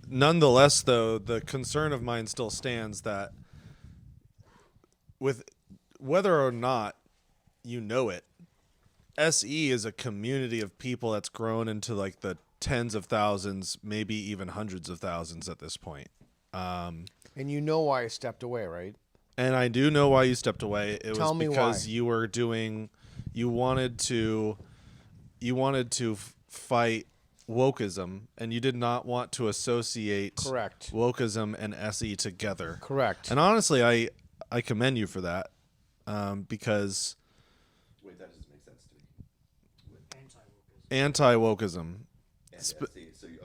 Nonetheless, though, the concern of mine still stands that with whether or not you know it, SE is a community of people that's grown into like the tens of thousands, maybe even hundreds of thousands at this point. And you know why I stepped away, right? And I do know why you stepped away. It Tell was me because why. you wanted to fight wokeism, and you did not want to associate Correct. wokeism and SE together. Correct. And honestly, I commend you for that, because Wait, that doesn't make sense to me. anti-wokeism. And see, so okay, you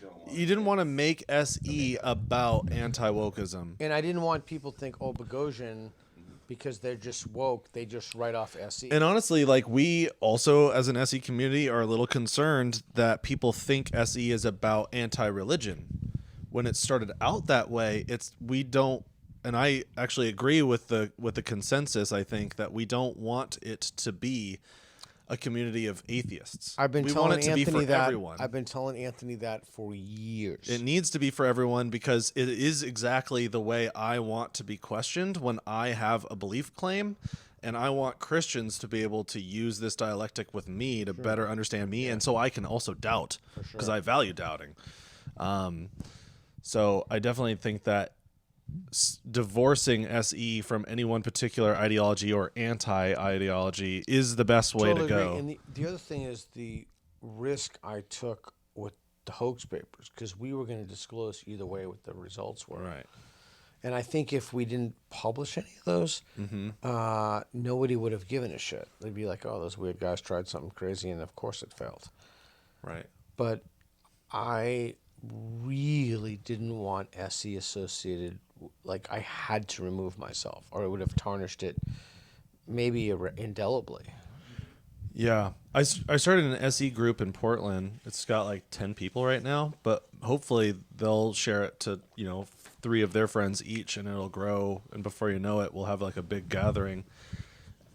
don't want. You didn't want to make SE about anti-wokeism. And I didn't want people to think, oh, Boghossian, because they're just woke, they just write off SE. And honestly, like, we also, as an SE community, are a little concerned that people think SE is about anti-religion. When it started out that way, we don't, and I actually agree with the consensus. I think that we don't want it to be a community of atheists. I've been we telling want it to Anthony be for that. everyone. I've been telling Anthony that for years. It needs to be for everyone because it is exactly the way I want to be questioned when I have a belief claim, and I want Christians to be able to use this dialectic with me to better understand me, and so I can also doubt because I value doubting. So I definitely think that divorcing SE from any one particular ideology or anti-ideology is the best way to go. Agree. And the other thing is the risk I took with the hoax papers, because we were going to disclose either way what the results were. Right. And I think if we didn't publish any of those, nobody would have given a shit. They'd be like, oh, those weird guys tried something crazy, and of course it failed. Right. But I really didn't want SE associated. Like, I had to remove myself, or it would have tarnished it maybe indelibly. Yeah. I started an SE group in Portland. It's got like 10 people right now, but hopefully they'll share it to, 3 of their friends each, and it'll grow. And before you know it, we'll have like a big gathering.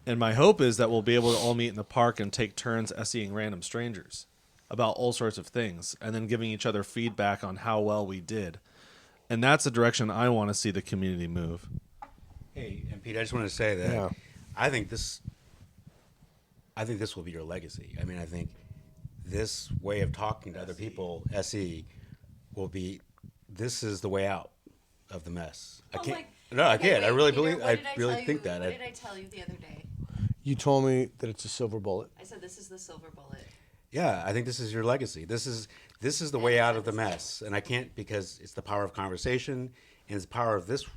And my hope is that we'll be able to all meet in the park and take turns SEing random strangers about all sorts of things, and then giving each other feedback on how well we did. And that's the direction I want to see the community move. Hey, and Pete, I just want to say that Yeah. I think this will be your legacy. I mean, I think this way of talking to other people, SE, will be. This is the way out of the mess. I can't. No, I can't. I really believe. I really think that. What did I tell you the other day? You told me that it's a silver bullet. I said this is the silver bullet. Yeah, I think this is your legacy. This is the way out of the mess, and I can't, because it's the power of conversation and it's the power of this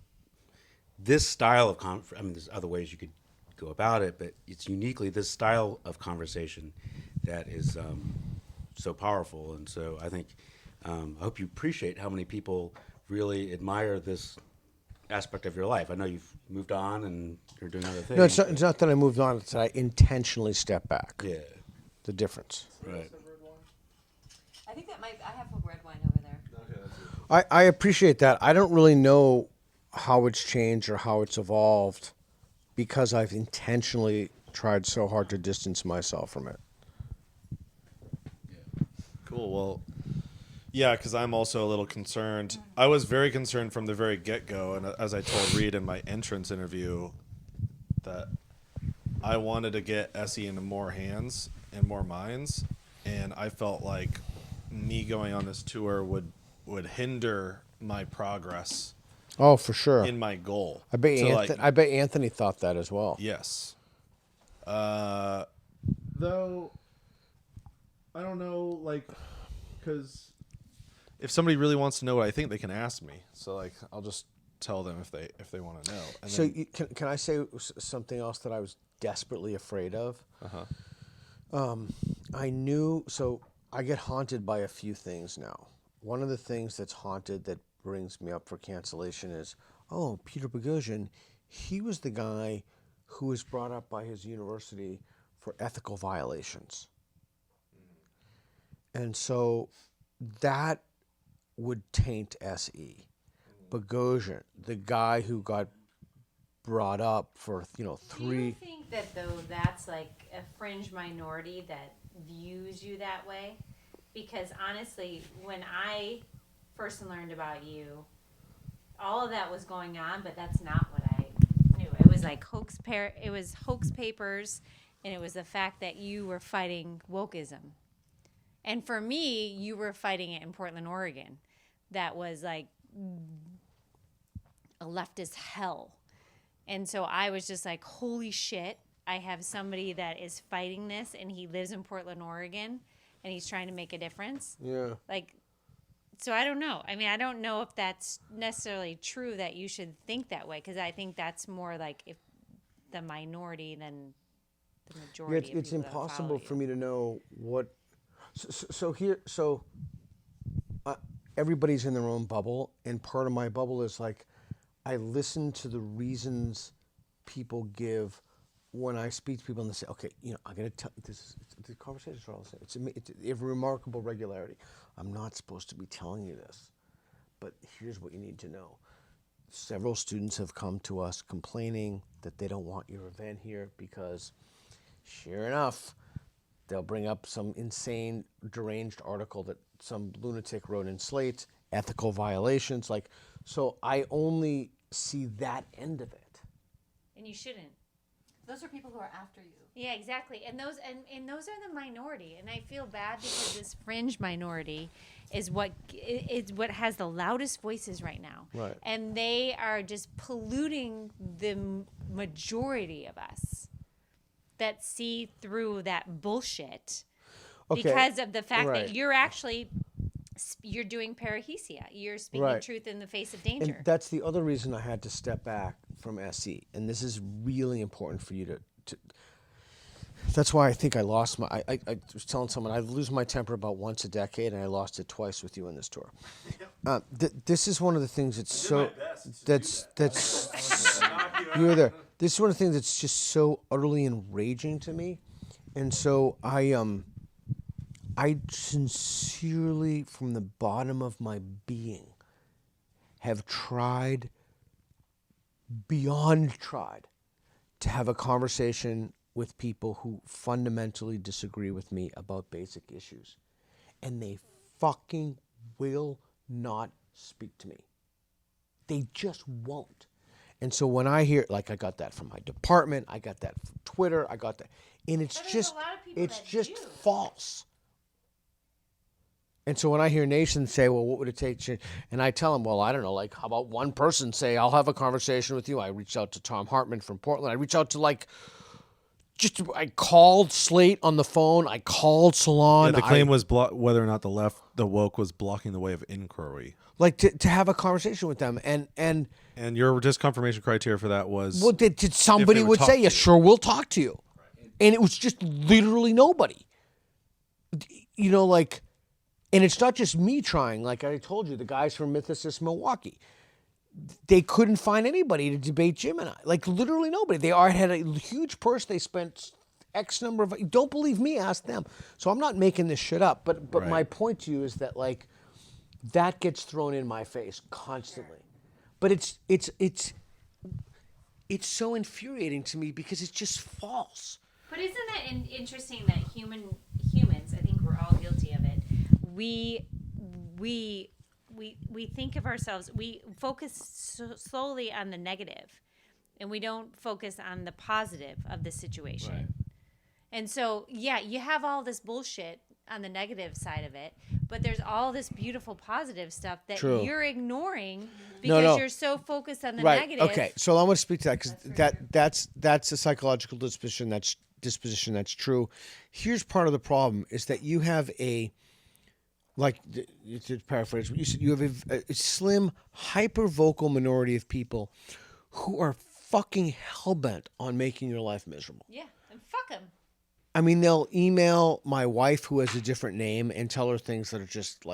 style of I mean, there's other ways you could go about it, but it's uniquely this style of conversation that is so powerful. And so I think I hope you appreciate how many people really admire this aspect of your life. I know you've moved on and you're doing other things. No, it's not that I moved on. It's that I intentionally stepped back. Yeah. The difference. Right. I think that I have a red wine over there. I appreciate that. I don't really know how it's changed or how it's evolved because I've intentionally tried so hard to distance myself from it. Cool. Well, yeah, because I'm also a little concerned. I was very concerned from the very get-go, and as I told Reid in my entrance interview, that I wanted to get SE into more hands and more minds, and I felt like me going on this tour would hinder my progress Oh, for sure. in my goal. I bet So, I bet Anthony thought that as well. Yes. Though, I don't know, like, because if somebody really wants to know what I think, they can ask me. So, like, I'll just tell them if they want to know. And So then, can I say something else that I was desperately afraid of? I knew, so I get haunted by a few things now. One of the things that's haunted that brings me up for cancellation is, oh, Peter Boghossian, he was the guy who was brought up by his university for ethical violations. And so that would taint SE. Boghossian, the guy who got brought up for, Do you 3... think that, though, that's like a fringe minority that views you that way? Because honestly, when I first learned about you, all of that was going on, but that's not what I knew. It was like it was hoax papers, and it was the fact that you were fighting wokeism. And for me, you were fighting it in Portland, Oregon. That was like a leftist hell. And so I was just like, holy shit, I have somebody that is fighting this, and he lives in Portland, Oregon, and he's trying to make a difference. Yeah. Like, so I don't know. I mean, I don't know if that's necessarily true that you should think that way, because I think that's more like if the minority than the majority. It's impossible for me to know what. So everybody's in their own bubble, and part of my bubble is like, I listen to the reasons people give when I speak to people, and they say, okay, I got to tell the conversations are all the same. It's a remarkable regularity. I'm not supposed to be telling you this, but here's what you need to know. Several students have come to us complaining that they don't want your event here because, sure enough, they'll bring up some insane, deranged article that some lunatic wrote in Slate, ethical violations. So I only see that end of it. And you shouldn't. Those are people who are after you. Yeah, exactly. And those are the minority. And I feel bad because this fringe minority is what has the loudest voices right now. Right. And they are just polluting the majority of us that see through that bullshit because of the fact that you're doing parrhesia. You're speaking truth in the face of danger. And that's the other reason I had to step back from SE. And this is really important for you to that's why I think I lost my. I was telling someone I lose my temper about once a decade, and I lost it twice with you on this tour. This is one of the things that's you were there. This is one of the things that's just so utterly enraging to me, and so I sincerely, from the bottom of my being, have tried, beyond tried, to have a conversation with people who fundamentally disagree with me about basic issues. And they fucking will not speak to me. They just won't. And so when I hear, I got that from my department, I got that from Twitter, I got that, and it's just false. And so when I hear nations say, well, what would it take to, and I tell them, well, I don't know, how about one person say, I'll have a conversation with you. I reached out to Tom Hartman from Portland. I reached out to I called Slate on the phone. I called Salon. Yeah, the claim was whether or not the woke was blocking the way of inquiry. To have a conversation with them. And your just confirmation criteria for that was... Well, did somebody would say, yeah, sure, we'll talk to you. Right. And it was just literally nobody. And it's not just me trying. Like I told you, the guys from Mythicist Milwaukee, they couldn't find anybody to debate Jim and I. Literally nobody. They had a huge purse. They spent X number of... Don't believe me, ask them. So I'm not making this shit up. But right. My point to you is that, that gets thrown in my face constantly. But it's so infuriating to me because it's just false. But isn't that interesting that humans, I think we're all guilty of it, we think of ourselves, we focus solely on the negative, and we don't focus on the positive of the situation. Right. And so, yeah, you have all this bullshit on the negative side of it, but there's all this beautiful positive stuff that you're ignoring because you're so focused on the negative. Okay, so I want to speak to that because that's a psychological disposition that's true. Here's part of the problem is that you have to paraphrase what you said, you have a slim, hyper-vocal minority of people who are fucking hell-bent on making your life miserable. Yeah, and fuck them. I mean, they'll email my wife who has a different name and tell her things that are just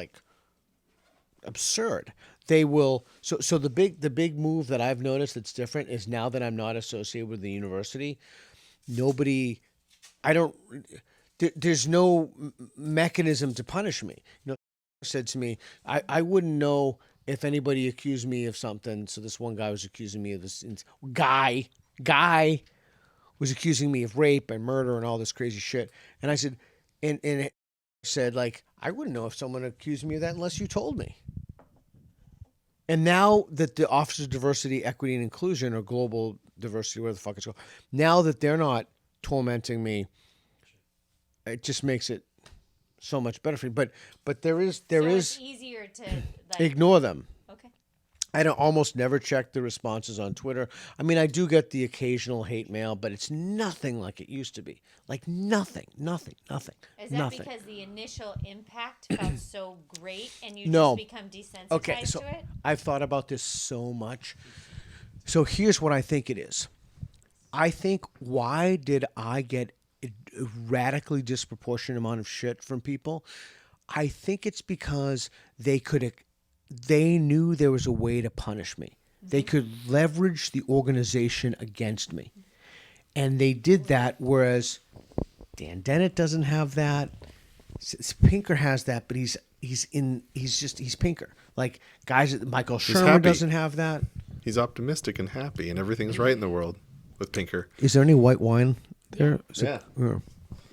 absurd. They will. So the big move that I've noticed that's different is now that I'm not associated with the university, there's no mechanism to punish me. Said to me, I wouldn't know if anybody accused me of something. So this one guy was accusing me of this. Guy was accusing me of rape and murder and all this crazy shit. And I said, and it said, I wouldn't know if someone accused me of that unless you told me. And now that the Office of Diversity, Equity, and Inclusion, or Global Diversity, whatever the fuck it's called, now that they're not tormenting me, it just makes it so much better for me. But there is it's easier to like, ignore them. Okay. I don't almost never check the responses on Twitter. I mean, I do get the occasional hate mail, but it's nothing like it used to be. Like nothing. Is that nothing. because the initial impact felt so great and you No. just become desensitized Okay, so to it? I've thought about this so much. So here's what I think it is. I think, why did I get a radically disproportionate amount of shit from people? I think it's because they knew there was a way to punish me. They could leverage the organization against me. And they did that, whereas Dan Dennett doesn't have that. Pinker has that, but he's Pinker. Like guys, Michael Shermer happy. doesn't have that. He's optimistic and happy, and everything's right in the world with Pinker. Is there any white wine there? Yeah. You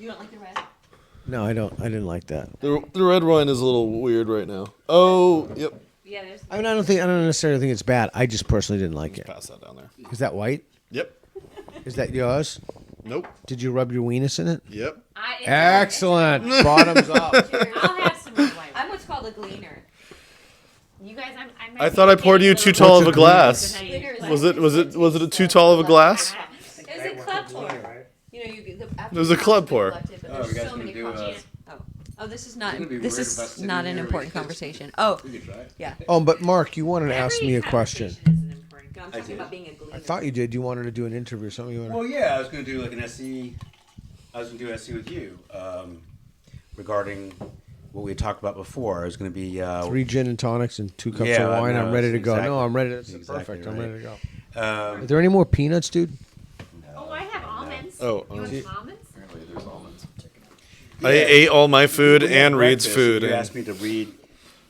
don't like the red? No, I don't. I didn't like that. The red wine is a little weird right now. Oh, yep. Yeah, there's I mean, I don't necessarily think it's bad. I just personally didn't like it. Pass that down there. Is that white? Yep. Is that yours? Nope. Did you rub your weenus in it? Yep. Excellent. Bottoms up. I'll have some red wine. I'm what's called a gleaner. You guys, I thought I poured you too tall of a glass. Gleaner is Was it a too tall of a glass? It was a club pour. You know, There's a club pour. There's so many questions. Oh, this is not an important conversation. Oh, yeah. Oh, but Mark, you wanted to ask me a question. No, I'm talking about being a gleaner. I thought you did. You wanted to do an interview or something. You wanted... Well, yeah, I was going to do like an SE. I was going to do SE with you regarding what we had talked about before. I was going to be 3 gin and tonics and 2 cups Yeah, of wine. no, I'm ready to go. exactly- No, I'm ready. That's exactly perfect. I'm right. ready to go. Are um, there any more peanuts, dude? Oh, I have almonds. Oh, You want some almonds? I ate all my food and Reid's breakfast, food. You and- asked me to read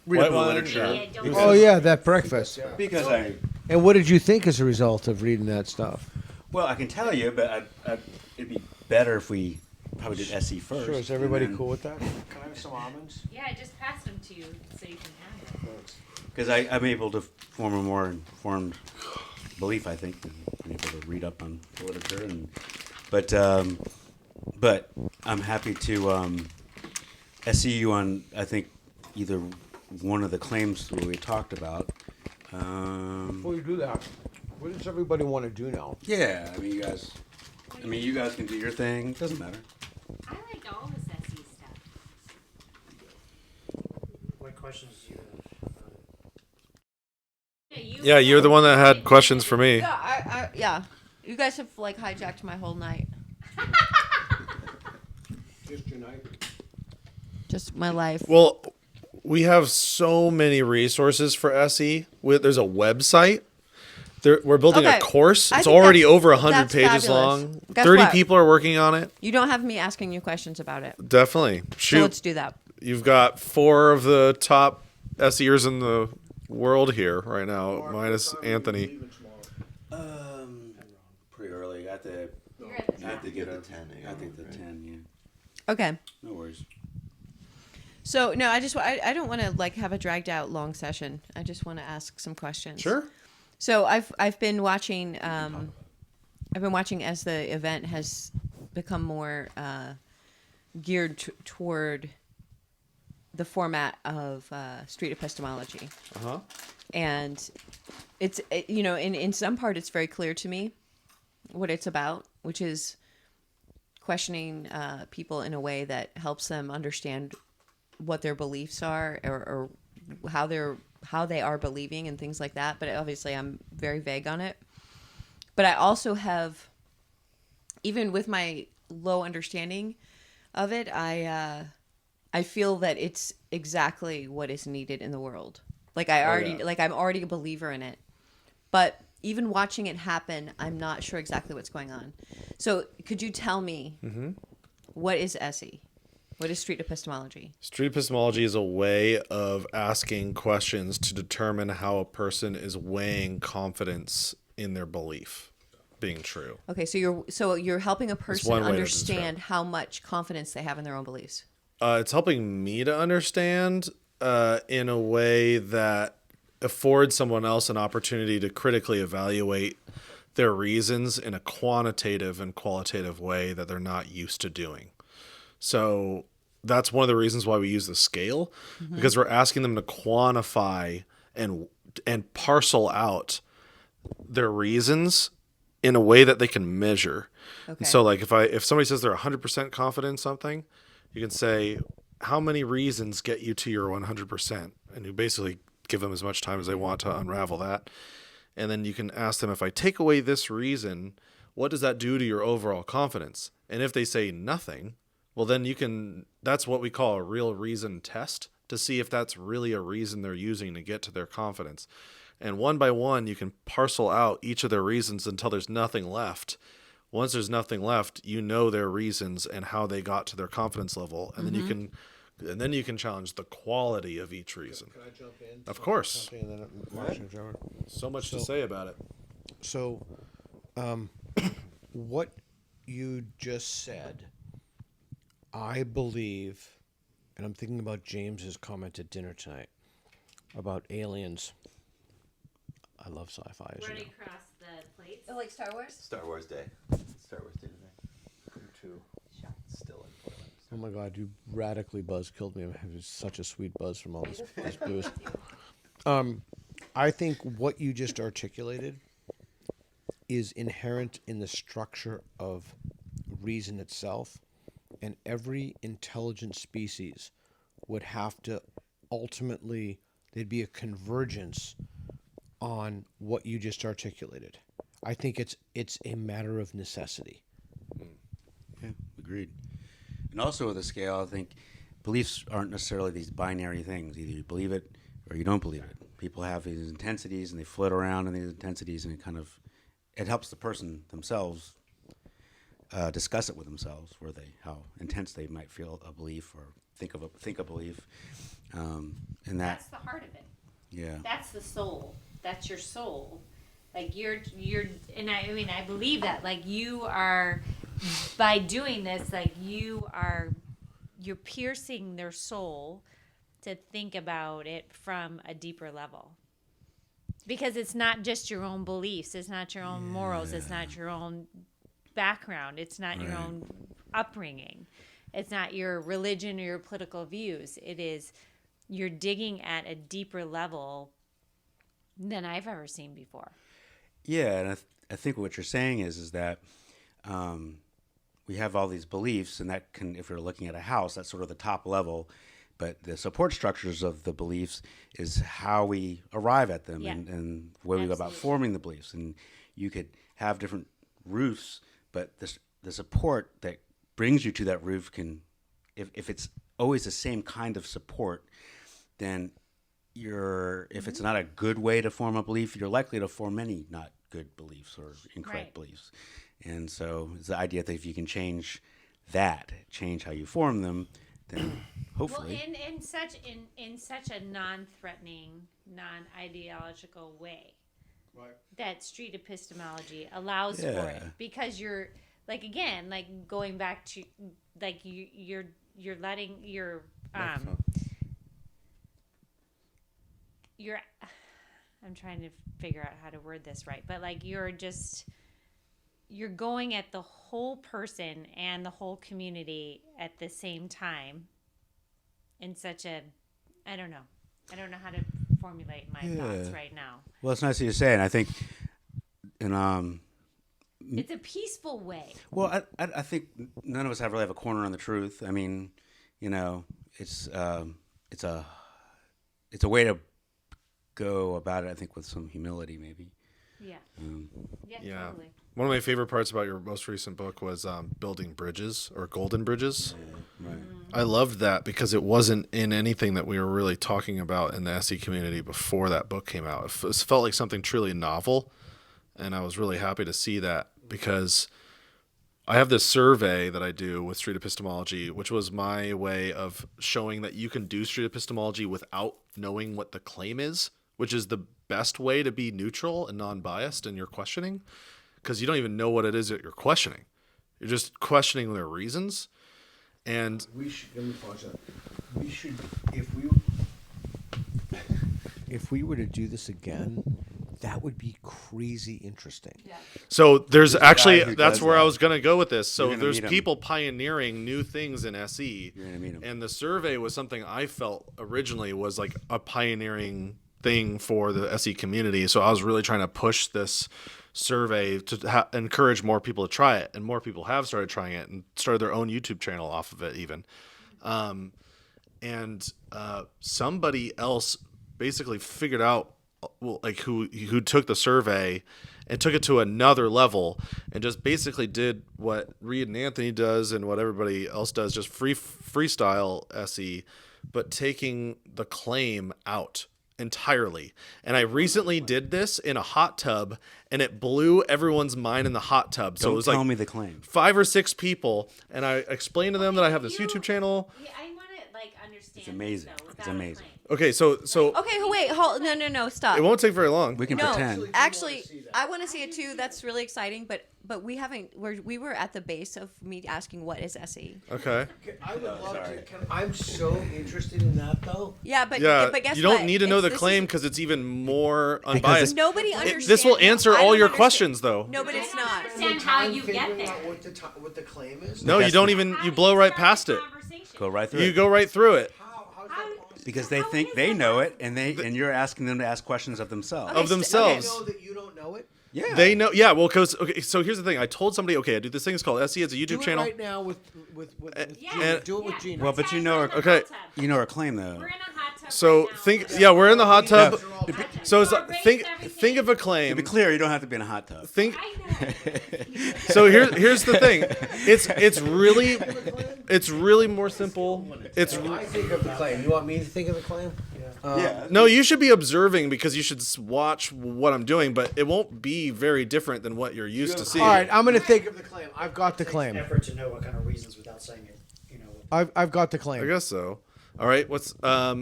White up the wine, literature Yeah, don't Oh yeah, that breakfast. because I. And what did you think as a result of reading that stuff? Well, I can tell you, but it'd be better if we probably did SE first. Sure. Is everybody and then- cool with that? Can I have some almonds? Yeah, I just passed them to you so you can have them. Because I'm able to form a more informed belief, I think, and I'm able to read up on the literature. But I'm happy to SE you on, I think, either one of the claims that we talked about. Before you do that, what does everybody want to do now? Yeah, you guys can do your thing. Doesn't matter. I like all the sassy stuff. What questions do you have? Yeah, you're the one that had questions for me. Yeah. You guys have like hijacked my whole night. Just your night. Just my life. Well, we have so many resources for SE. There's a website. We're building Okay. a course. I It's think already that's- over 100 that's pages fabulous. long. Guess 30 what? people are working on it. You don't have me asking you questions about it. Definitely. So Shoot. let's do that. You've got 4 of the top SEers in the world here right now, minus Anthony. Pretty early. I have to get a 10. I think the 10. Yeah. Okay. No worries. So no, I don't want to like have a dragged out long session. I just want to ask some questions. Sure. So I've been watching as the event has become more geared toward the format of street epistemology. Uh-huh. And it's in some part it's very clear to me what it's about, which is questioning people in a way that helps them understand what their beliefs are or how they are believing and things like that. But obviously I'm very vague on it. But I also have, even with my low understanding of it, I feel that it's exactly what is needed in the world. Like I'm already a believer in it. But even watching it happen, I'm not sure exactly what's going on. So could you tell me what is SE? What is street epistemology? Street epistemology is a way of asking questions to determine how a person is weighing confidence in their belief being true. Okay, so you're helping a person one way to understand describe. how much confidence they have in their own beliefs. It's helping me to understand in a way that affords someone else an opportunity to critically evaluate their reasons in a quantitative and qualitative way that they're not used to doing. So that's one of the reasons why we use the scale, because we're asking them to quantify and parcel out their reasons in a way that they can measure. Okay. And so like if somebody says they're 100% confident in something, you can say, how many reasons get you to your 100%? And you basically give them as much time as they want to unravel that. And then you can ask them, if I take away this reason, what does that do to your overall confidence? And if they say nothing, well, then that's what we call a real reason test, to see if that's really a reason they're using to get to their confidence. And one by one, you can parcel out each of their reasons until there's nothing left. Once there's nothing left, you know their reasons and how they got to their confidence level. And then you can challenge the quality of each reason. Can I jump in? Of course. And then Marshall, Trevor. So much to say about it. So, what you just said, I believe, and I'm thinking about James's comment at dinner tonight about aliens. I love sci-fi, as you know. across the plates. Oh, like Star Wars? Star Wars Day. Star Wars Day today. Too. Still in Portland. Oh my God, you radically killed me. I'm having such a sweet buzz from all this booze. I think what you just articulated is inherent in the structure of reason itself, and every intelligent species would have to ultimately, there'd be a convergence on what you just articulated. I think it's a matter of necessity. Yeah, agreed. And also with the scale, I think beliefs aren't necessarily these binary things. Either you believe it or you don't believe it. People have these intensities and they float around in these intensities, and it helps the person themselves discuss it with themselves, how intense they might feel a belief or think a belief, and That's the heart of it. yeah. That's the soul. That's your soul. Like you're, and I mean, I believe that. Like you are, by doing this, like you're piercing their soul to think about it from a deeper level. Because it's not just your own beliefs. It's not your own morals. It's not your own background. It's not your own upbringing. It's not your religion or your political views. It is, you're digging at a deeper level than I've ever seen before. Yeah, and I think what you're saying is that we have all these beliefs, and that can, if you're looking at a house, that's sort of the top level. But the support structures of the beliefs is how we arrive at them, Yeah. and the way we go about Absolutely. forming the beliefs. And you could have different roofs, but the support that brings you to that roof can, if it's always the same kind of support, then if it's not a good way to form a belief, you're likely to form many not good beliefs or incorrect Right. beliefs. And so it's the idea that if you can change how you form them, then hopefully. Well, in such a non-threatening, non-ideological way, that street epistemology allows for it, Yeah. because you're like, again, like going back to like you're letting your I'm trying to figure out how to word this right, but like you're going at the whole person and the whole community at the same time in such a, I don't know how to formulate my thoughts right now. Well, it's nice of you to say, and I think, It's a peaceful way. well, I think none of us really have a corner on the truth. I mean, it's a way to go about it, I think, with some humility, maybe. Yeah. Yeah. Totally. One of my favorite parts about your most recent book was building bridges, or golden bridges. Right. I loved that because it wasn't in anything that we were really talking about in the SE community before that book came out. It felt like something truly novel, and I was really happy to see that, because I have this survey that I do with Street Epistemology, which was my way of showing that you can do Street Epistemology without knowing what the claim is, which is the best way to be neutral and non-biased in your questioning, because you don't even know what it is that you're questioning. You're just questioning their reasons. And Let me pause that. We should, if we, if we were to do this again, that would be crazy interesting. So there's a actually guy who that's does where I that. was going to go with this. So You're gonna there's meet him. people pioneering new things in SE. You're gonna meet him. And the survey was something I felt originally was like a pioneering thing for the SE community. So I was really trying to push this survey to encourage more people to try it, and more people have started trying it and started their own YouTube channel off of it even. Somebody else basically figured out, well, like who took the survey and took it to another level and just basically did what Reid and Anthony does and what everybody else does, just freestyle SE, but taking the claim out entirely. And I recently did this in a hot tub, and it blew everyone's mind in the hot tub. So Don't it was tell like me the claim. 5 or 6 people, and I explained to them that I have this YouTube channel. Yeah, I want to like understand. It's amazing. This, though, It's without a amazing. claim. Okay, so Okay, wait, hold, no, stop. it won't take very long. We can No, pretend. actually, I want to see it too. That's really exciting, but we haven't. We were at the base of me asking what is SE. Okay. I would love to. I'm so interested in that, though. Yeah, but Yeah, but guess you don't what? need to know It's- the this claim is- because it's even more Because unbiased. Nobody understands. This will answer I all don't your understand- questions, though. No, but it's not. Understand how you get Figuring there. out what the claim is. No, you That's don't the- even. How You do blow right start past the it. conversation? Go right through You it. go right through it. How's that possible? Because they How think is they that know it, possible? and you're asking them to ask questions of themselves. Of I themselves. know that you don't know it. Yeah. They know. Yeah. Well, because okay. So here's the thing. I told somebody, okay, I do this thing. It's called SE. It's a YouTube Do it channel. right now with Yeah, Gina. Do it with Gina. Well, but you know, Let's okay. you know our claim though. We're in a hot tub So right now. think. Yeah, we're in the hot tub. Yeah. So it's So like, erase think everything. of a To claim. be clear, you don't have to be in a hot tub. Think. I know. So here's the thing. It's really more simple. It's I think of the claim. You want me to think of the claim? Yeah. no. You should be observing because you should watch what I'm doing, but it won't be very different than what you're used to seeing. All right, I'm going to think of the claim. I've got the claim. Effort to know what kind of reasons without saying it. You know. I've got the I claim. guess so. All right. What's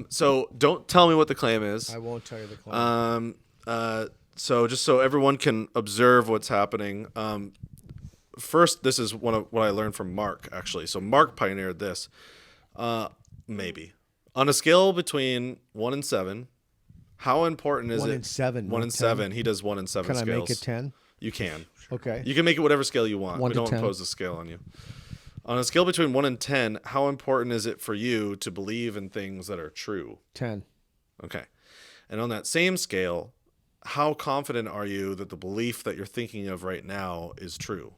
so? Don't tell me what the claim is. I won't tell you the claim. So just so everyone can observe what's happening. First, this is one of what I learned from Mark, actually. So Mark pioneered this. Maybe. On a scale between 1 and 7, how important is 1 it? and 7, 1 not and 10. 7. He does 1 and 7 Can I scales. make it 10? You can. Okay. You can make it whatever scale you want. 1 We to don't 10. impose a scale on you. On a scale between 1 and 10, how important is it for you to believe in things that are true? 10. Okay. And on that same scale, how confident are you that the belief that you're thinking of right now is true?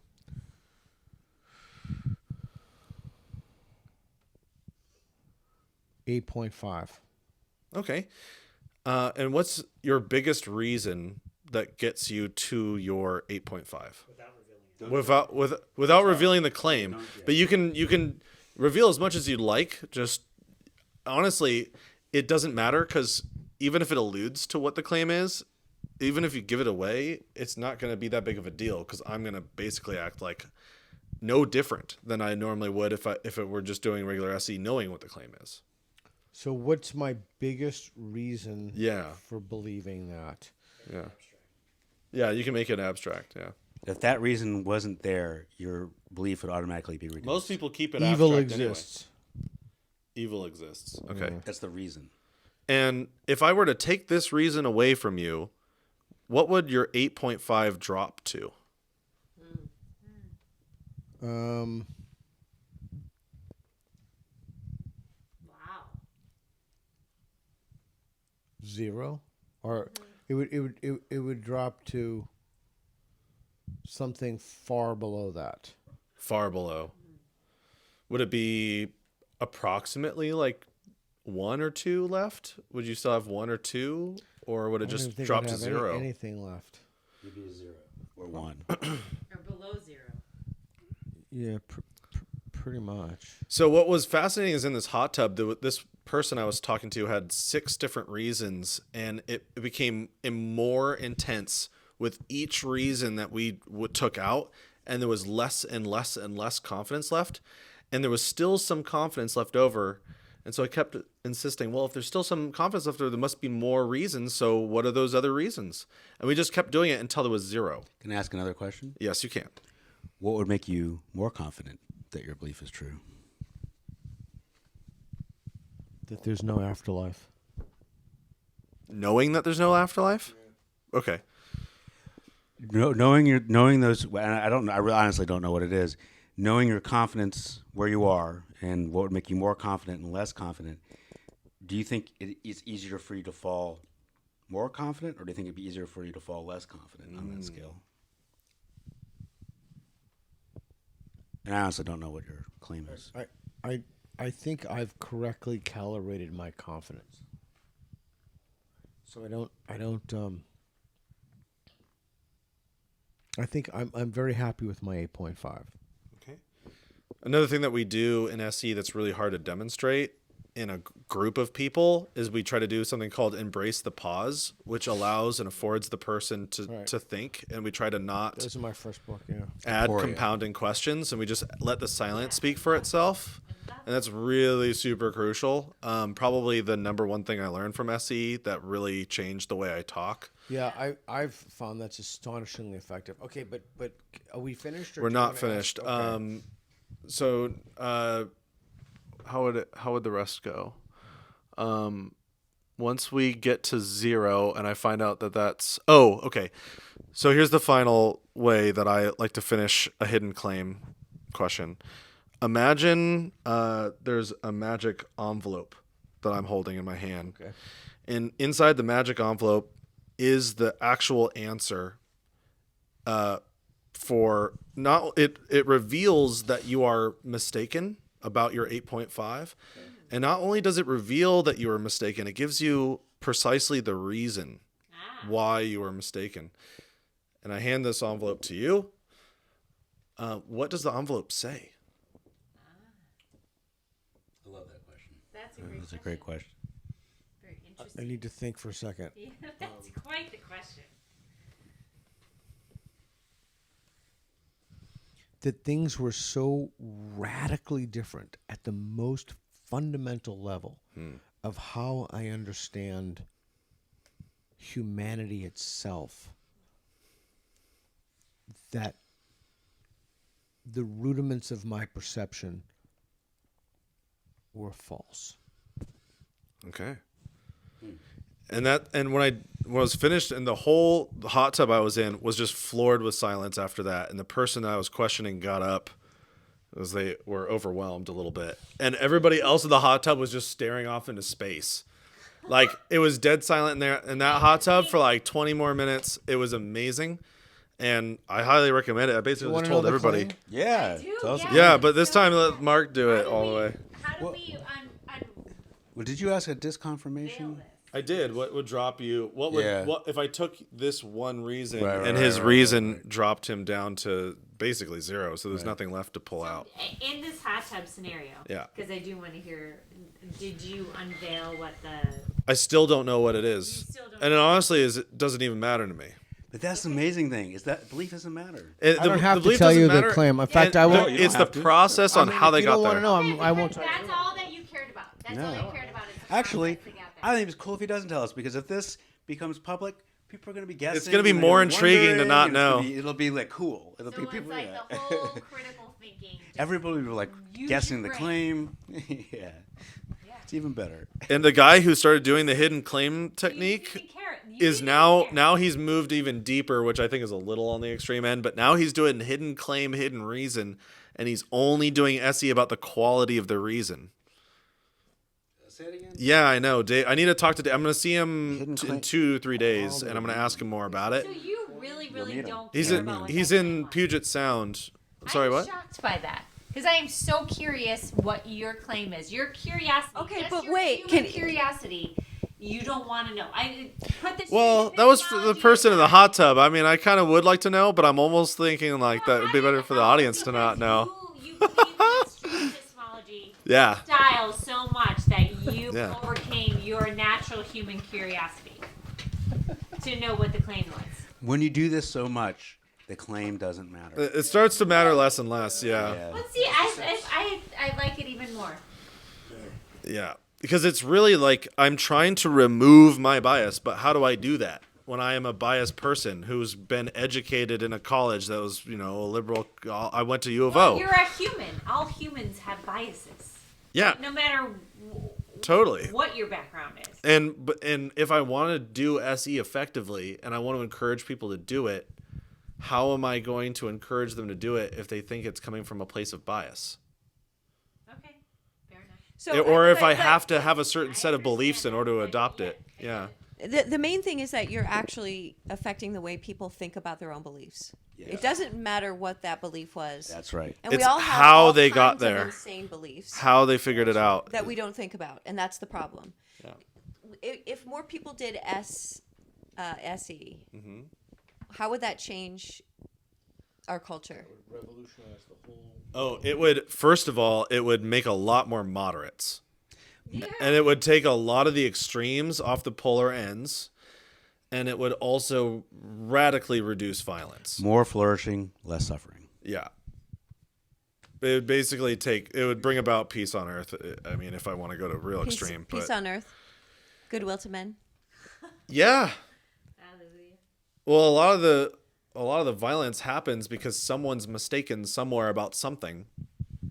8.5. Okay. And what's your biggest reason that gets you to your 8.5? Without revealing the claim. But you can reveal as much as you'd like. Just honestly, it doesn't matter because even if it alludes to what the claim is, even if you give it away, it's not going to be that big of a deal because I'm going to basically act like no different than I normally would if it were just doing regular SE, knowing what the claim is. So what's my biggest reason Yeah. for believing that? Yeah. Yeah, you can make it abstract. Yeah. If that reason wasn't there, your belief would automatically be reduced. Most people keep it Evil abstract exists. Anyway. Evil exists. Okay. That's the reason. And if I were to take this reason away from you, what would your 8.5 drop to? Um, Wow. 0, or it would drop to something far below that. Far below. Would it be approximately like 1 or 2 left? Would you still have 1 or 2, or would it I don't even just think drop I'd to have 0? anything left. You'd be a 0 or 1. Or below 0. Yeah, pretty much. So what was fascinating is in this hot tub, this person I was talking to had 6 different reasons, and it became more intense with each reason that we took out, and there was less and less and less confidence left, and there was still some confidence left over. And so I kept insisting, well, if there's still some confidence left over, there must be more reasons. So what are those other reasons? And we just kept doing it until there was 0. Can I ask another question? Yes, you can. What would make you more confident that your belief is true? That there's no afterlife. knowing that there's no afterlife? Okay. Knowing those, and I don't know. I really honestly don't know what it is. Knowing your confidence where you are and what would make you more confident and less confident. Do you think it's easier for you to fall more confident, or do you think it'd be easier for you to fall less confident on that scale? And I honestly don't know what your claim is. I think I've correctly calibrated my confidence. So I think I'm very happy with my 8.5. Okay. Another thing that we do in SE that's really hard to demonstrate in a group of people is we try to do something called embrace the pause, which allows and affords the person to think, and we try to not This is my first book, yeah. add compounding questions, and we just let the silence speak for itself. And that's really super crucial. Probably the number one thing I learned from SE that really changed the way I talk. Yeah, I've found that's astonishingly effective. Okay, but are we finished? Or We're do you not wanna finished. ask? Okay. How would the rest go? Once we get to 0 and I find out that that's okay. So here's the final way that I like to finish a hidden claim question. Imagine there's a magic envelope that I'm holding in my hand. Okay. And inside the magic envelope is the actual answer for not it reveals that you are mistaken about your 8.5. And not only does it reveal that you are mistaken, it gives you precisely the reason why you are mistaken. And I hand this envelope to you. What does the envelope say? I love that question. That's a great question. Very I interesting. need to think for a second. Yeah, that's quite the question. That things were so radically different at the most fundamental level of how I understand humanity itself, that the rudiments of my perception were false. Okay. And when I was finished, and the whole hot tub I was in was just floored with silence after that. And the person that I was questioning got up as they were overwhelmed a little bit. And everybody else in the hot tub was just staring off into space. Like, it was dead silent in there in that hot tub for like 20 more minutes. It was amazing. And I highly recommend it. I basically just told everybody. Claim? Yeah. I do, tell us yeah. about Yeah, it. but this time let Mark do it all the way. How do Well- we Well, did you ask a unveil disconfirmation? this? I did. What would drop you? What would Yeah. what if I took this one reason Right, and right, his right, reason right. dropped him down to basically 0, so there's nothing left to pull out. In this hot tub scenario, Yeah. because I do want to hear, did you unveil what the... I still don't know what it You is. still don't And it know. honestly it doesn't even matter to me. But that's the amazing thing is that belief doesn't matter. I don't have to tell you the claim. In fact, I won't. It's the process on how they if you got don't there. want to know, I won't tell you. That's all that you cared about. That's all No. you cared about. Is the Actually, process to get there. I think it's cool if he doesn't tell us, because if this becomes public, people are going to be guessing. gonna be and they're more gonna be intriguing to wondering, not and it's gonna know. It'll be like cool. It'll So be it's people. like Yeah. the whole critical thinking. just- Everybody will be like Use guessing your the brain. claim. Yeah. It's even better. And the guy who started doing the hidden claim You technique didn't care. You is didn't now care. he's moved even deeper, which I think is a little on the extreme end, but now he's doing hidden claim, hidden reason, and he's only doing SE about the quality of the reason. Say it again. Yeah, I know. Dave, I need to talk to Dave. I'm going to see him Hidden in claim- 2-3 days, and I'm going to ask him more about it. So you really, really meet him. don't He's care in about what he's that in claim was. Puget Sound. Sorry, I'm what? shocked by that. Because I am so curious what your claim is. Your curiosity. Okay, just but your wait, human can- curiosity. You don't want to know. I put this. Well, that was for the person in the hot tub. I mean, I kind of would like to know, but I'm almost thinking like that would be better for the audience to not know. You believe in street epistemology Yeah. style so much that you Yeah. overcame your natural human curiosity to know what the claim was. When you do this so much, the claim doesn't matter. It starts to matter less and less. Yeah. Yeah. Let's see. I like it even more. Yeah. Because it's really like I'm trying to remove my bias, but how do I do that when I am a biased person who's been educated in a college that was, a liberal? I went to U of Well, O. you're a human. All humans have biases. Yeah. No matter Totally. what your background is. And if I want to do SE effectively and I want to encourage people to do it, how am I going to encourage them to do it if they think it's coming from a place of bias? Okay, fair enough. So, Or if I but- have to have a certain set of beliefs in order to adopt it. Yeah. The main thing is that you're actually affecting the way people think about their own beliefs. It doesn't matter what that belief was. That's right. And It's we all have how all they got kinds of there. insane beliefs How they figured it out. that we don't think about, and that's the problem. Yeah. If more people did SE, Mm-hmm. how would that change our culture? Revolutionize the whole. Oh, it would, first of all, it would make a lot more moderates. And it would take a lot of the extremes off the polar ends. And it would also radically reduce violence. More flourishing, less suffering. Yeah. It would basically it would bring about peace on earth. I mean, if I want to go to real extreme. Peace but on earth, goodwill to men. yeah. Hallelujah. Well, a lot of the violence happens because someone's mistaken somewhere about something.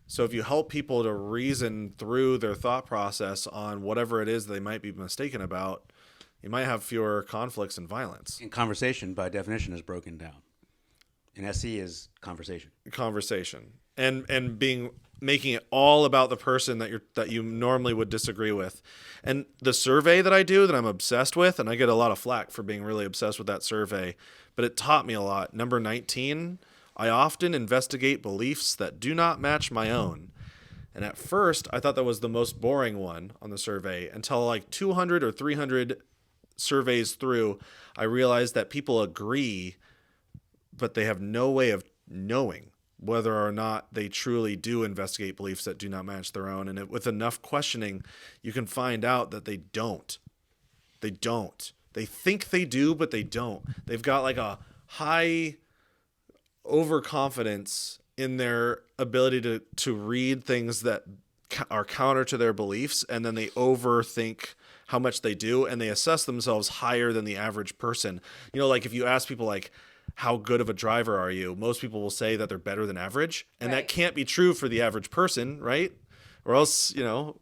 So if you help people to reason through their thought process on whatever it is they might be mistaken about, you might have fewer conflicts and violence. And conversation, by definition, is broken down. And SE is conversation. Conversation. And making it all about the person that you normally would disagree with. And the survey that I do that I'm obsessed with, and I get a lot of flack for being really obsessed with that survey, but it taught me a lot. Number 19, I often investigate beliefs that do not match my own. And at first, I thought that was the most boring one on the survey until like 200 or 300 surveys through, I realized that people agree, but they have no way of knowing whether or not they truly do investigate beliefs that do not match their own. And with enough questioning, you can find out that they don't. They don't. They think they do, but they don't. They've got like a high overconfidence in their ability to read things that are counter to their beliefs, and then they overthink how much they do, and they assess themselves higher than the average person. You know, like if you ask people like, how good of a driver are you? Most people will say that they're better than average, and that can't be true for the average person, right? Or else, you know,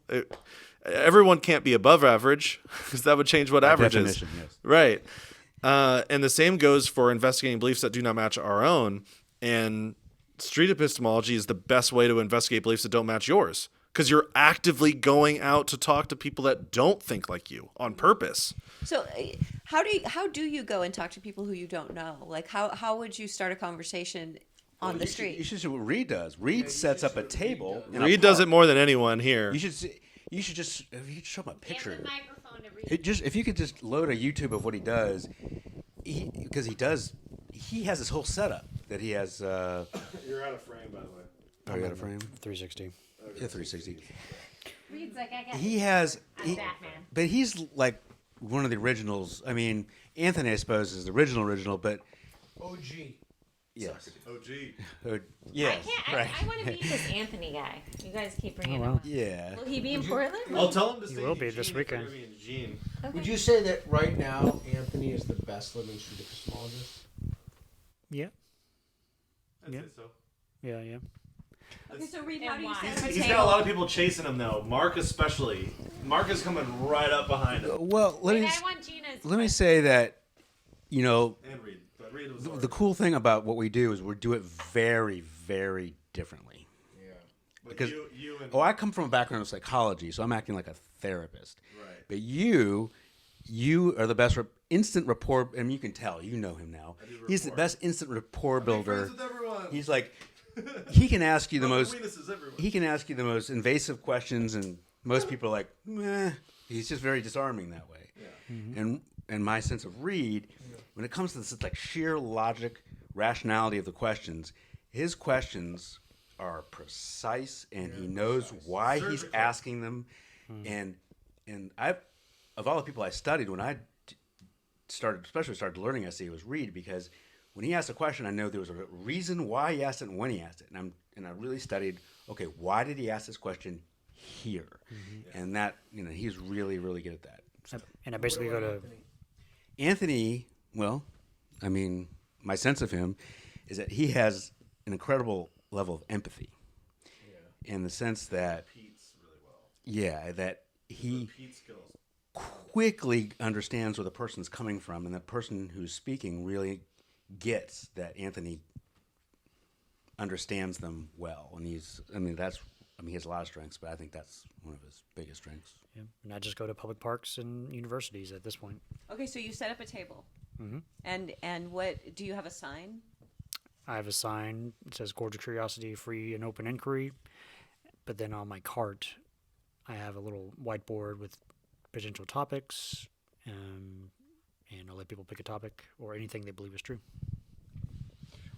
everyone can't be above average because that would change what By average definition, is. yes. Right. And the same goes for investigating beliefs that do not match our own. And street epistemology is the best way to investigate beliefs that don't match yours, because you're actively going out to talk to people that don't think like you on purpose. So, how do you go and talk to people who you don't know? Like, how would you start a conversation on the street? You should see what Reid does. Reid sets up a table. in a Reid does park. it more than anyone here. You should see. You should just if you could show him a picture. Give the microphone to read. If you could just load a YouTube of what he does, because he has this whole setup that he has. You're out of frame, by the way. Oh, you got a frame? 360. Yeah, 360. Reed's like, I got He has. I'm Batman. But he's like one of the originals. I mean, Anthony, I suppose, is the original, but OG. yes. OG. Yes, I can't. right. I want to meet this Anthony guy. You guys keep bringing Oh, him wow. up. Yeah. Will he be in Portland? I'll tell him to stay will in be this Eugene if weekend. they're gonna be in Eugene. Would you say that right now Anthony is the best living street epistemologist? Yeah. I'd Yeah. say so. Yeah, yeah. Okay, so Reid, And how do you why? set up a He's got a table? lot of people chasing him though. Mark especially. Mark is coming right up behind him. Well, let Wait, me I want Gina's. let me say that, you know, And Reid. But Reid was the cool thing about what we do is we do it very, very differently. because- you and I come from a background of psychology, so I'm acting like a therapist. Right. But you are the best instant rapport, and you can tell. You know him now. He's the best instant rapport builder. everyone. He's like, he can ask you the most. Weaknesses everywhere. He can ask you the most invasive questions, and most people are like, meh. He's just very disarming that way. And my sense of Reid, when it comes to this like sheer logic, rationality of the questions, his questions are precise, and he knows why he's asking them. And of all the people I studied when I started learning SE, it was Reid, because when he asked a question, I know there was a reason why he asked it and when he asked it, and I really studied. Okay, why did he ask this question here? And that he's really really good at that. And I basically go to Anthony, well, I mean, my sense of him is that he has an incredible level of empathy, in the sense that Pete's really well. yeah, that he quickly understands where the person's coming from, and the person who's speaking really gets that Anthony understands them well. And he has a lot of strengths, but I think that's one of his biggest strengths. Yeah. And I just go to public parks and universities at this point. Okay, so you set up a table. Mhm. And what, do you have a sign? I have a sign that says Gorge of Curiosity, free and open inquiry. But then on my cart, I have a little whiteboard with potential topics, and I'll let people pick a topic or anything they believe is true.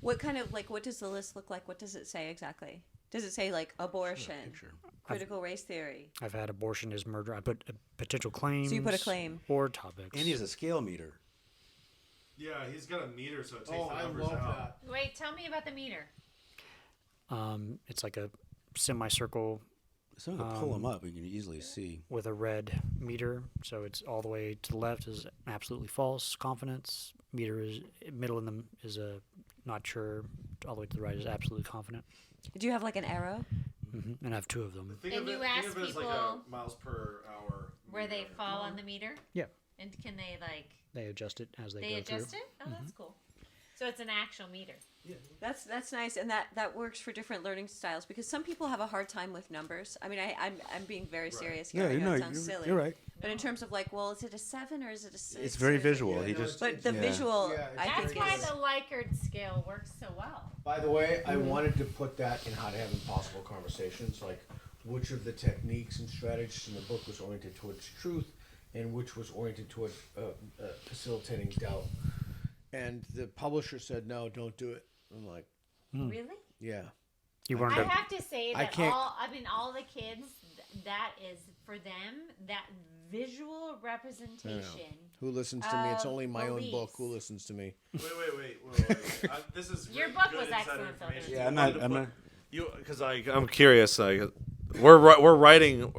What kind of, like, what does the list look like? What does it say exactly? Does it say, like, abortion, critical race theory? I've had abortion is murder. I put potential claims. So you put a claim. Or topics. And he has a scale meter. Yeah, he's got a meter, so it takes Oh, the I numbers love out. that. Wait, tell me about the meter. It's like a semicircle So we can pull him up. We can easily see. with a red meter. So it's all the way to the left is absolutely false confidence. Meter is middle in them is a not sure. All the way to the right is absolutely confident. Do you have, like, an arrow? And I have two of them. Think And of it, you think ask of it as like people a miles per hour. Where they meter. fall on the meter? Yeah, And can they, like, they adjust it as they they go adjust through. it? Oh, that's cool. So it's an actual meter. That's nice, and that works for different learning styles because some people have a hard time with numbers. I mean, I'm being very serious here. I know it sounds silly. You're right. But in terms of, like, well, is it a 7 or is it a 6? It's very visual. Yeah, he no, just. But the yeah. visual, Yeah, I That's think, why is the Likert scale works so well. By the way, I wanted to put that in how to have impossible conversations, like which of the techniques and strategies in the book was oriented towards truth and which was oriented toward facilitating doubt. And the publisher said, no, don't do it. I'm like, Really? yeah. You wanted I to, have to say I that can't- all the kids, that is for them, that visual representation. Who listens to me? It's only my own beliefs. book. Who listens to me? Wait. This is Your really book good was insider excellent, information. though. Yeah, I'm not. You because I'm curious. We're writing.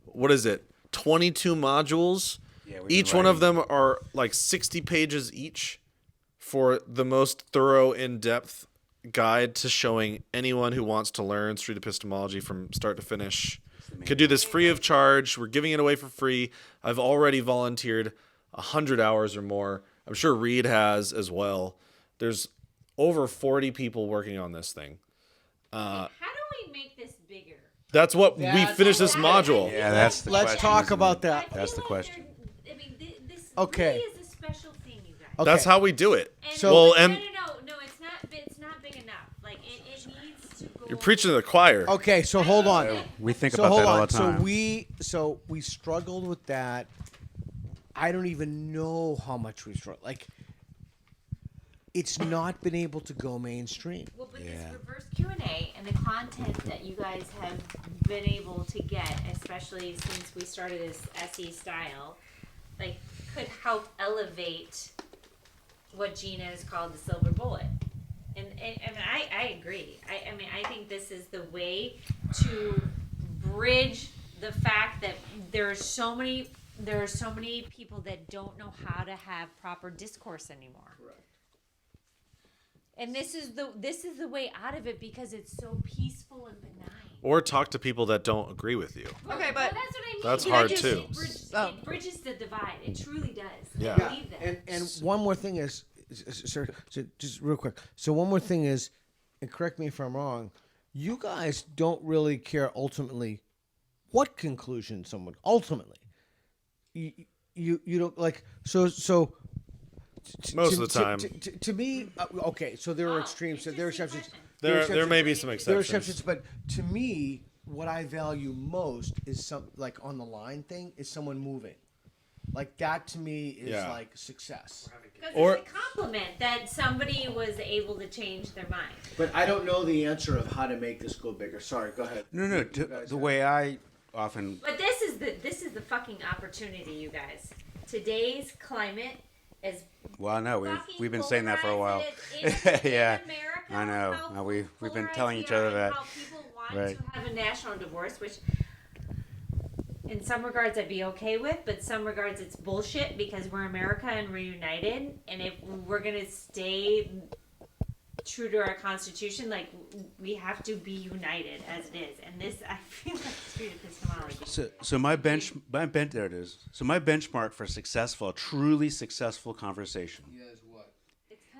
What is it? 22 modules. Yeah, we've Each been one of writing- them are like 60 pages each for the most thorough, in-depth guide to showing anyone who wants to learn street epistemology from start to finish. Could do this free of charge. We're giving it away for free. I've already volunteered 100 hours or more. I'm sure Reid has as well. There's over 40 people working on this thing. How do we make this bigger? That's what we That's- finished this module. Yeah, that's the Let's question, talk isn't about it? that. That's the question. I mean, this Okay. really is a special thing, you guys. Okay. That's how we do it. And So- Well, no, and no, it's not big enough. Like it needs to go. you're preaching to the choir. Okay, so hold on. We think So about hold that all on. the time. So we struggled with that. I don't even know how much we struggled. Like, it's not been able to go mainstream. Well, but Yeah. this reverse Q&A and the content that you guys have been able to get, especially since we started this SE style, like could help elevate what Gina has called the silver bullet. And I agree. I mean, I think this is the way to bridge the fact that there are so many people that don't know how to have proper discourse anymore. Correct. And this is the way out of it because it's so peaceful and benign. Or talk to people that don't agree with you. Okay, Well, but that's what I mean. That's It hard, just- too. It bridges the divide. It truly does. Yeah. I believe that. And one more thing is, sir, so just real quick. So one more thing is, and correct me if I'm wrong, you guys don't really care ultimately what conclusion someone ultimately. You don't like so. Most of the time. To me, okay. So there are extremes. So it's there are just the exceptions. expression. There may be some There are exceptions. exceptions, but to me, what I value most is some like on the line thing is someone moving. Like that to me is Yeah. like success. Because Or- it's a compliment that somebody was able to change their mind. But I don't know the answer of how to make this go bigger. Sorry, go ahead. No. The way I often. But this is the fucking opportunity, you guys. Today's climate is Well, no, fucking we've been saying that for a while. polarized. It's in Yeah, America, I know. how No, we've been polarized telling we each are other and that. How people want Right. to have a national divorce, which in some regards I'd be okay with, but some regards it's bullshit because we're America and we're united. And if we're gonna stay true to our Constitution. Like, we have to be united as it is. And this, I feel like street epistemology. So my there it is. So my benchmark for successful, truly successful conversation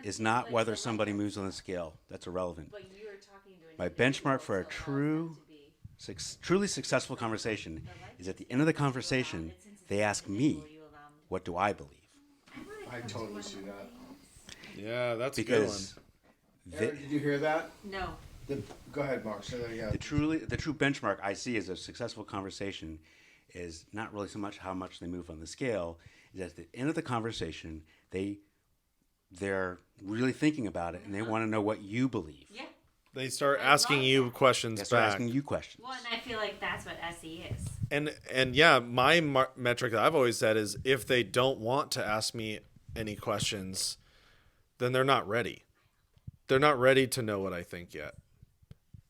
is not whether somebody moves on the scale. That's irrelevant. But you're talking to an My individual, benchmark for a so it allows them to be- truly successful conversation is at the end of the conversation, they ask me, what do I believe? I totally see that. Yeah, that's Because Erin, did you hear that? No. Go ahead, Mark. Say that again. the true benchmark I see as a successful conversation is not really so much how much they move on the scale, is at the end of the conversation, they're really thinking about it and they want to know what you believe. Yeah. They start asking you questions They start back. asking you questions. Well, and I feel like that's what SE is. And yeah, my metric that I've always said is if they don't want to ask me any questions, then they're not ready. They're not ready to know what I think yet.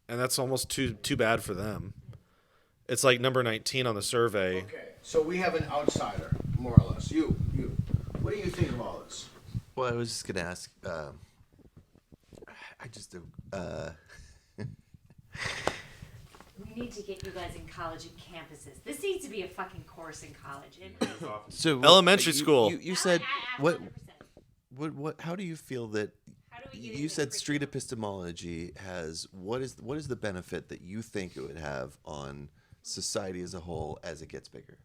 And that's almost too bad for them. It's like number 19 on the survey. Okay, so we have an outsider, more or less. You. What do you think of all this? Well, I was just gonna ask. I just We need to get you guys in college and campuses. This needs to be a fucking course in college. so Elementary school. You said what? 100%. What? How do you feel that? How do we get it You in said the street curriculum? epistemology has what is the benefit that you think it would have on society as a whole as it gets bigger,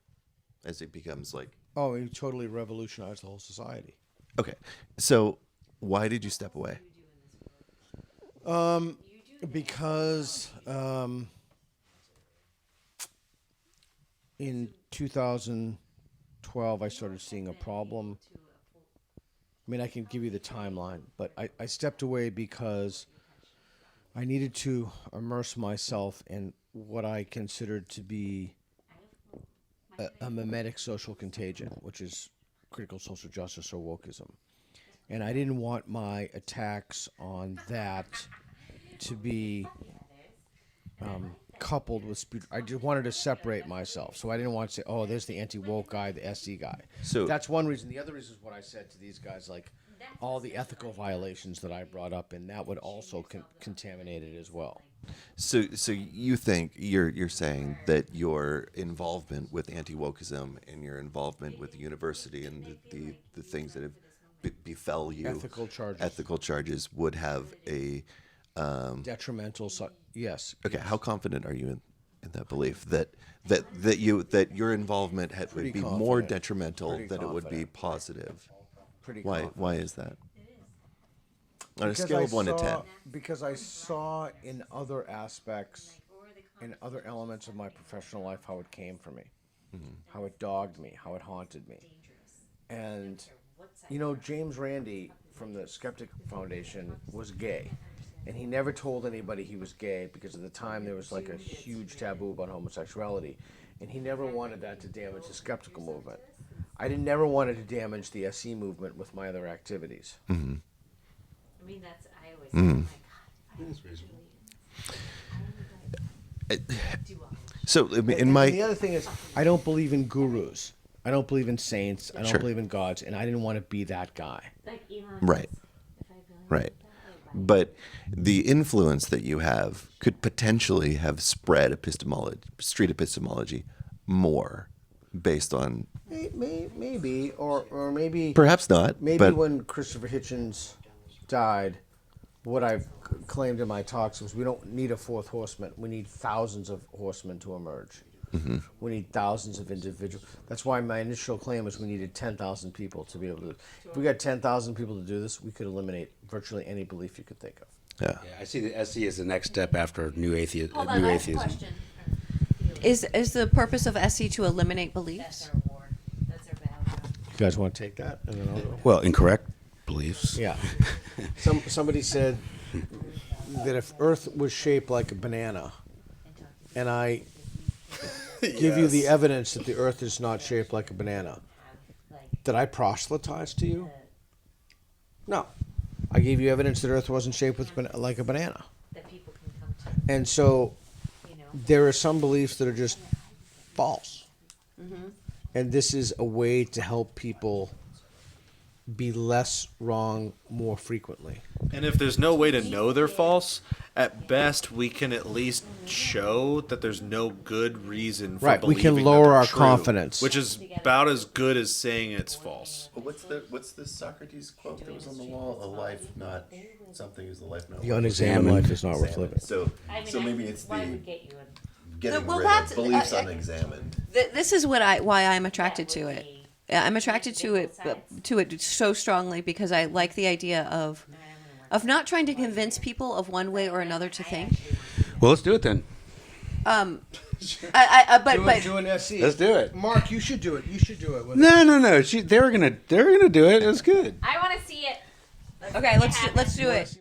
as it becomes like Oh, it totally revolutionized the whole society. okay. So why did you step away? Because in 2012, I started seeing a problem. I mean, I can give you the timeline, but I stepped away because I needed to immerse myself in what I considered to be a mimetic social contagion, which is critical social justice or Wokism. And I didn't want my attacks on that to be coupled with I just wanted to separate myself. So I didn't want to say, oh, there's the anti-woke guy, the SE guy. So- that's one reason. The other reason is what I said to these guys, like all the ethical violations that I brought up, and that would also contaminate it as well. So you think you're saying that your involvement with anti-wokeism and your involvement with the university and the things that have befell you Ethical charges. would have a Detrimental, yes. okay. How confident are you in that belief that your involvement would Pretty be more confident. detrimental Pretty than it would be confident. positive? Pretty Why confident. is that? On a Because scale I of 1 to 10. saw- Because I saw in other aspects, in other elements of my professional life, how it came for me, how it dogged me, how it haunted me. And, James Randi from the Skeptic Foundation was gay. And he never told anybody he was gay because at the time there was like a huge taboo about homosexuality. And he never wanted that to damage the skeptical movement. I never wanted to damage the SE movement with my other activities. I mean, that's, I always say, oh my God. So in And my the other thing is, I don't believe in gurus. I don't believe in saints. I don't Sure. believe in gods. And I didn't want to be that guy. Like Elon Right. Musk, if I believe right. that, But the influence that you have could potentially have spread street epistemology more based on Maybe, or maybe. perhaps not. Maybe but when Christopher Hitchens died, what I've claimed in my talks was we don't need a fourth horseman. We need thousands of horsemen to emerge. We need thousands of individuals. That's why my initial claim was we needed 10,000 people to be able to. If we got 10,000 people to do this, we could eliminate virtually any belief you could think of. yeah. Yeah, I see the SE as the next step after new atheism. Hold on, New I have a atheism. question. Is the purpose of SE to eliminate beliefs? That's our war. That's our battleground. You guys want to take that? And then I'll go. Well, incorrect beliefs. Yeah. Somebody said that if Earth was shaped like a banana, and I give you the evidence that the Earth is not shaped like a banana, did I proselytize to you? No. I gave you evidence that Earth wasn't shaped like a banana. That people can come to, And so you know. there are some beliefs that are just false. And this is a way to help people be less wrong more frequently. And if there's no way to know they're false, at best we can at least show that there's no good reason for Right, we can believing that lower they're our true, confidence. which is about as good as saying it's false. What's the Socrates quote that was on the wall? A life not something is a life not. The unexamined life is not worth living. So maybe it's why the would get you getting Well, rid that's- of beliefs unexamined. This is why I'm attracted to it. I'm attracted to it so strongly because I like the idea of not trying to convince people of one way or another to think. Well, let's do it then. But Do an SE. Let's do it. Mark, you should do it. You should do it. No. They were gonna do it. It was good. I want to see it. okay, let's do it.